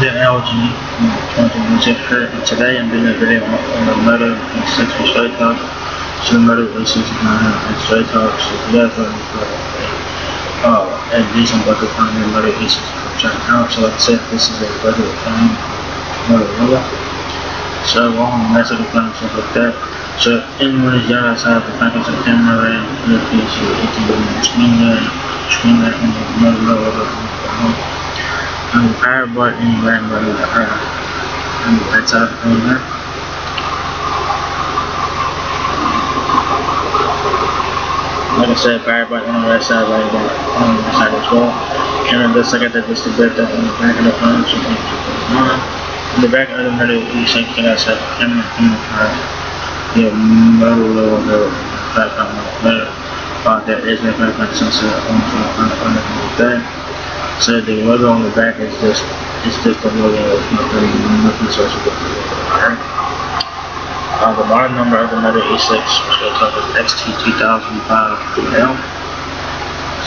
the LG 20 here, and today I'm doing a video on the Moto E6 for straight talk. So the Moto E6 is not having straight talk, so if you guys want a decent budget phone, the Moto E6 for check out. So like I said, this is a budget phone, Motorola. So long mess of the phone, stuff like that. So anyone is yellow outside the package of camera and earpiece, you can screen that on the Motorola. And the power button and red button are on the right side of the phone there. Like I said, power button on the right side, right button on the right side as well. Camera does like that, just a bit up on the back of the phone, so you can keep it on. In the back of the Moto E6, you can set the camera the Motorola logo, there is no fingerprint sensor on the back. So the logo on the back is just the logo, nothing special with the logo. Alright. The model number of the Moto E6 is XT2005DL.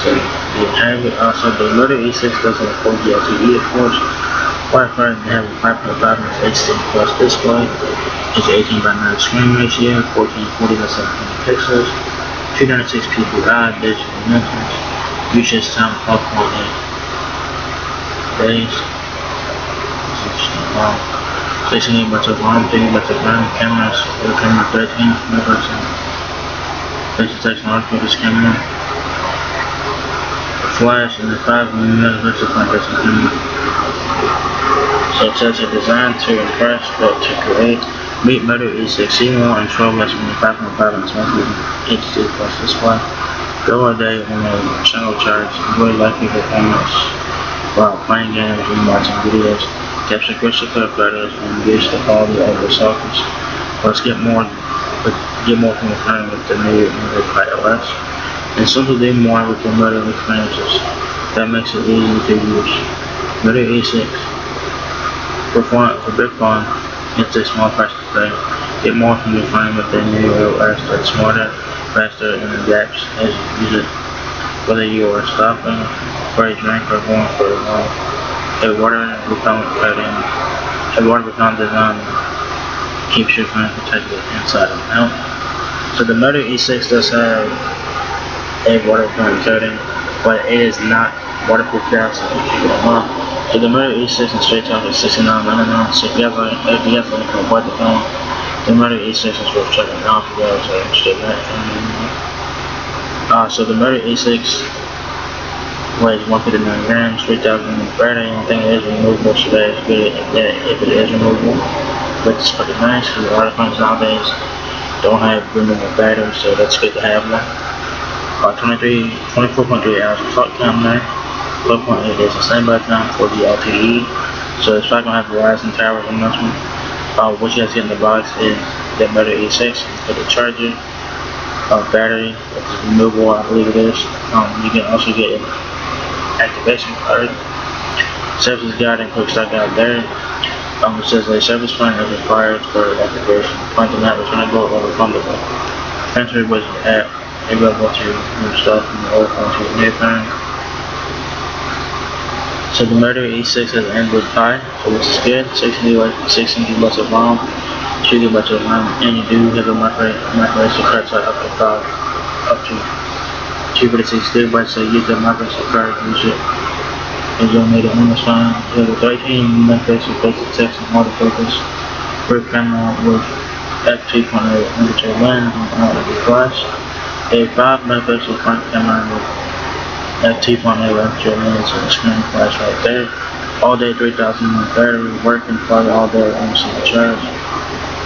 So you have it. Also, the Moto E6 does have a 4G LTE, of course. Wi-Fi, they have a 5.5 inch HD plus display. It's 18:9 screen ratio, 1440 by 720 pixels, 296 PPI digital dimensions. Usage time 12.8 days. 16 bunch of RAM, 3 bunch of RAM cameras, the camera 13 megapixel. Basic technology for this camera. The flash and the 5 megapixel front-facing camera. So it says a design to impress, built to create. Meet Moto E6 C1 and 12 less than 5.5 inch HD plus display. Go all day on a single charge. Really likely performance while playing games and watching videos. Capture crystal clear photos and reduce the quality of the sockets. Let's get more from the phone with the new Android OS. And simply do more with the Moto experiences. That makes it easy to use. Moto E6 for big fun. It's a small price to pay. Get more from your phone with the new OS that's smarter, faster, and adapts as you use it. Whether you are stopping for a drink or going for a walk, a water repellent design keeps your phone protected inside and out. So the Moto E6 does have a water repellent coating, but it is not waterproof gas, so keep it on. So the Moto E6 and straight talk is $69.99. So if you guys looking for a budget phone, the Moto E6 is worth checking out if you guys are interested in that. So the Moto E6 weighs 159 grams, 3,000 battery. Anything that is removable today is good if it is removable, which is pretty nice because a lot of phones nowadays don't have removable batteries, so that's good to have one. 24.3 hours of talk time there. 12.8 days of standby time for the LTE. So it's not going to have Verizon towers on this one. What you have to get in the box is the Moto E6 for the charger, battery, which is removable, I believe it is. You can also get an activation card, service guide, and quick start guide there. It says a service plan is required for activation. Find the net returnable or refundable. Transfer was an app available to move stuff from the old phone to the new phone. So the Moto E6 has Android Pie, so this is good. 16 GB of RAM, 2 GB of RAM, and you do have a micro SD card slot up to 256 GB. So use the micro SD card, use it as you'll need it on this phone. You have a 13 megapixel basic text and autofocus, rear camera with f2.0 aperture lens and flash, a 5 megapixel front camera with f2.0 aperture lens and screen flash right there. All day 3,000 mAh battery, working probably all day on single charge.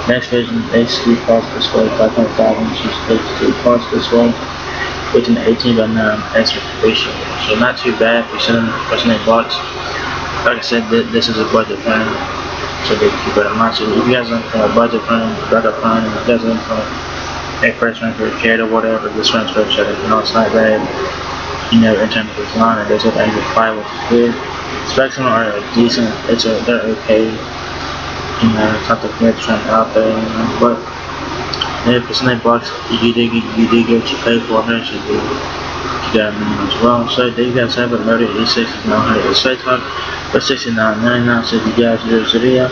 Next vision HD plus display, 5.5 inches HD plus display with an 18:9 aspect ratio. So not too bad for $78. Like I said, this is a budget phone, so they keep it in mind. So if you guys are looking for a budget phone, better phone, if you guys are looking for a price range for a kid or whatever, this one's worth checking. It's not bad. In terms of design, it does have Android Pie, which is good. Specs on are decent. They're okay. It's not the best trend out there, but if it's $8, you do get what you pay for eventually. You got minimums wrong. So there you guys have it. Murder E6900 is Say Talk for $69.99. So if you guys enjoyed this video,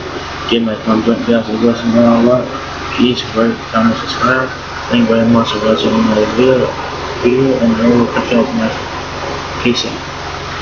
give me a thumbs up. You guys are blessing me all up. Please rate, comment, subscribe. Thank you very much for watching another video and we will catch you next. Peace out.